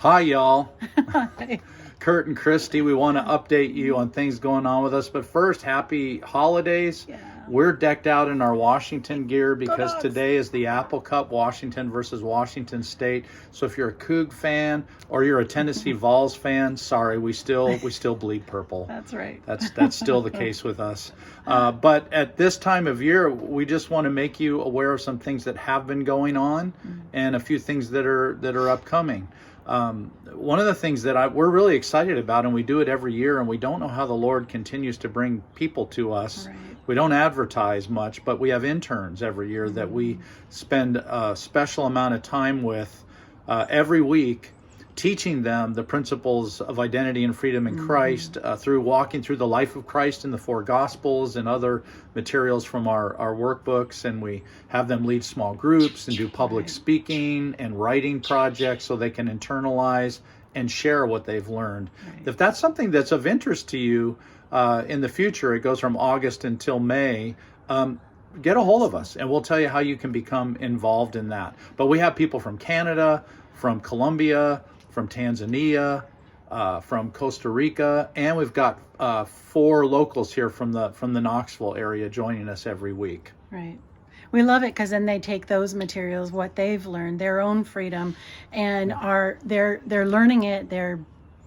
Hi, y'all. Kurt and Christy, we want to update you on things going on with us. But first, happy holidays. Yeah. We're decked out in our Washington gear because today is the Apple Cup, Washington versus Washington State. So if you're a Coug fan or you're a Tennessee Vols fan, sorry, we still bleed purple. That's right. That's still the case with us. But at this time of year, we just want to make you aware of some things that have been going on and a few things that are upcoming. One of the things that we're really excited about, and we do it every year, and we don't know how the Lord continues to bring people to us. Right. We don't advertise much, but we have interns every year that we spend a special amount of time with every week, teaching them the principles of identity and freedom in Christ through walking through the life of Christ in the four Gospels and other materials from our workbooks. And we have them lead small groups and do public speaking and writing projects so they can internalize and share what they've learned. Right. If that's something that's of interest to you in the future, it goes from August until May. Get a hold of us and we'll tell you how you can become involved in that. But we have people from Canada, from Colombia, from Tanzania, from Costa Rica, and we've got 4 locals here from the Knoxville area joining us every week. Right. We love it because then they take those materials, what they've learned, their own freedom, and they're learning it.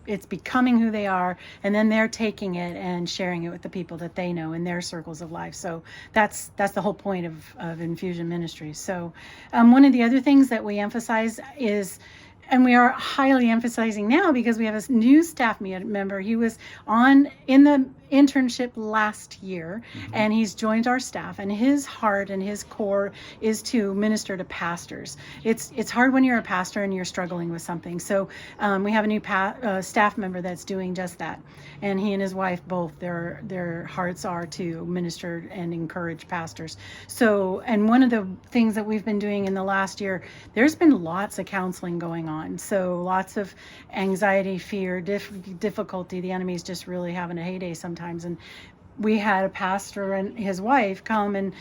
It's becoming who they are, and then they're taking it and sharing it with the people that they know in their circles of life. So that's the whole point of Infusion Ministries. So one of the other things that we emphasize is, and we are highly emphasizing now because we have a new staff member. He was in the internship last year, and he's joined our staff, and his heart and his core is to minister to pastors. It's hard when you're a pastor and you're struggling with something. So we have a new staff member that's doing just that, and he and his wife both, their hearts are to minister and encourage pastors. So, and one of the things that we've been doing in the last year, there's been lots of counseling going on. So lots of anxiety, fear, difficulty. The enemy's just really having a heyday sometimes. And we had a pastor and his wife come and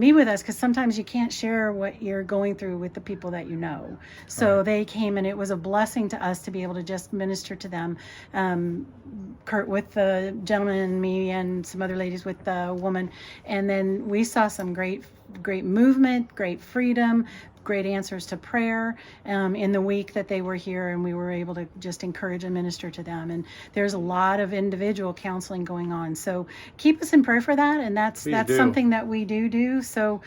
meet with us because sometimes you can't share what you're going through with the people that you know. So they came, and it was a blessing to us to be able to just minister to them. Kurt with the gentleman and me and some other ladies with the woman. And then we saw some great movement, great freedom, great answers to prayer in the week that they were here, and we were able to just encourage and minister to them. And there's a lot of individual counseling going on, so keep us in prayer for that. And that's something that we do. So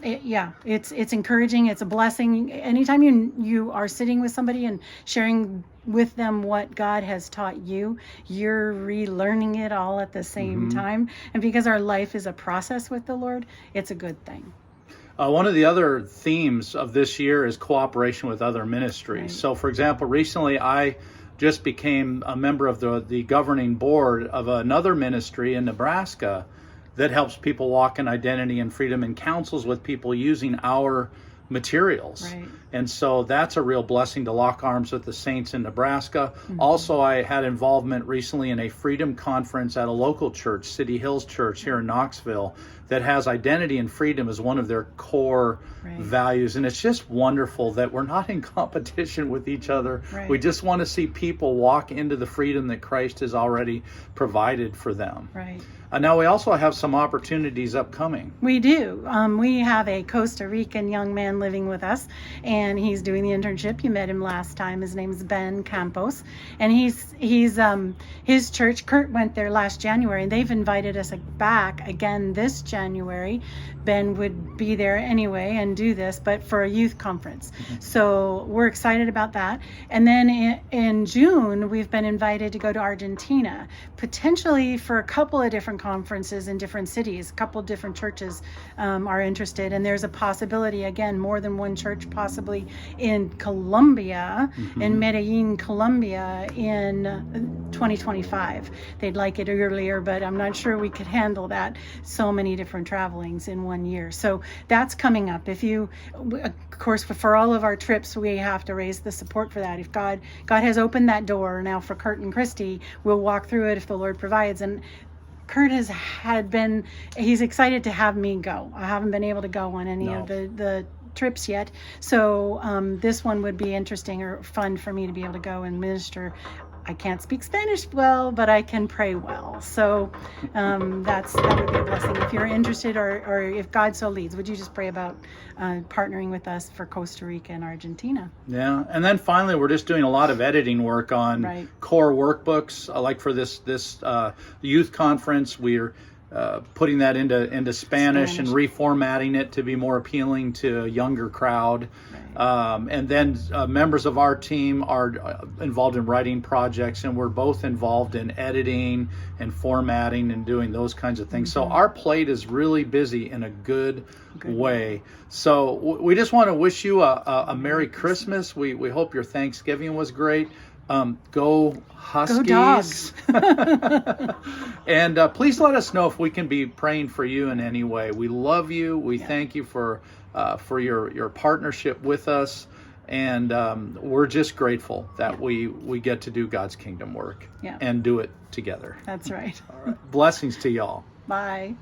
it's encouraging. It's a blessing. Anytime you are sitting with somebody and sharing with them what God has taught you, you're relearning it all at the same time. And because our life is a process with the Lord, it's a good thing. One of the other themes of this year is cooperation with other ministries. Right. So, for example, recently I just became a member of the governing board of another ministry in Nebraska that helps people walk in identity and freedom and counsels with people using our materials. Right. And so that's a real blessing to lock arms with the saints in Nebraska. Also, I had involvement recently in a freedom conference at a local church, City Hills Church here in Knoxville, that has identity and freedom as one of their core values. And it's just wonderful that we're not in competition with each other. Right. We just want to see people walk into the freedom that Christ has already provided for them. Right. Now we also have some opportunities upcoming. We do. We have a Costa Rican young man living with us, and he's doing the internship. You met him last time. His name's Ben Campos, and he's his church. Kurt went there last January, and they've invited us back again this January. Ben would be there anyway and do this, but for a youth conference. So we're excited about that. And then in June, we've been invited to go to Argentina, potentially for a couple of different conferences in different cities. A couple different churches are interested, and there's a possibility, again, more than one church possibly in Colombia, in Medellin, Colombia in 2025. They'd like it earlier, but I'm not sure we could handle that. So many different travelings in one year. So that's coming up. If you, of course, for all of our trips, we have to raise the support for that. If God has opened that door now for Kurt and Christy, we'll walk through it if the Lord provides. And Kurt he's excited to have me go. I haven't been able to go on any of the trips yet. So this one would be interesting or fun for me to be able to go and minister. I can't speak Spanish well, but I can pray well. So that would be a blessing. If you're interested, or if God so leads, would you just pray about partnering with us for Costa Rica and Argentina? Yeah, and then finally, we're just doing a lot of editing work on core workbooks. Like for this youth conference, we're putting that into Spanish and reformatting it to be more appealing to a younger crowd. And then members of our team are involved in writing projects, and we're both involved in editing and formatting and doing those kinds of things. So our plate is really busy in a good way. So we just want to wish you a Merry Christmas. We hope your Thanksgiving was great. Go Huskies. Go Dogs. And please let us know if we can be praying for you in any way. We love you. We thank you for your partnership with us. And we're just grateful that we get to do God's kingdom work and do it together. That's right. All right. Blessings to y'all. Bye.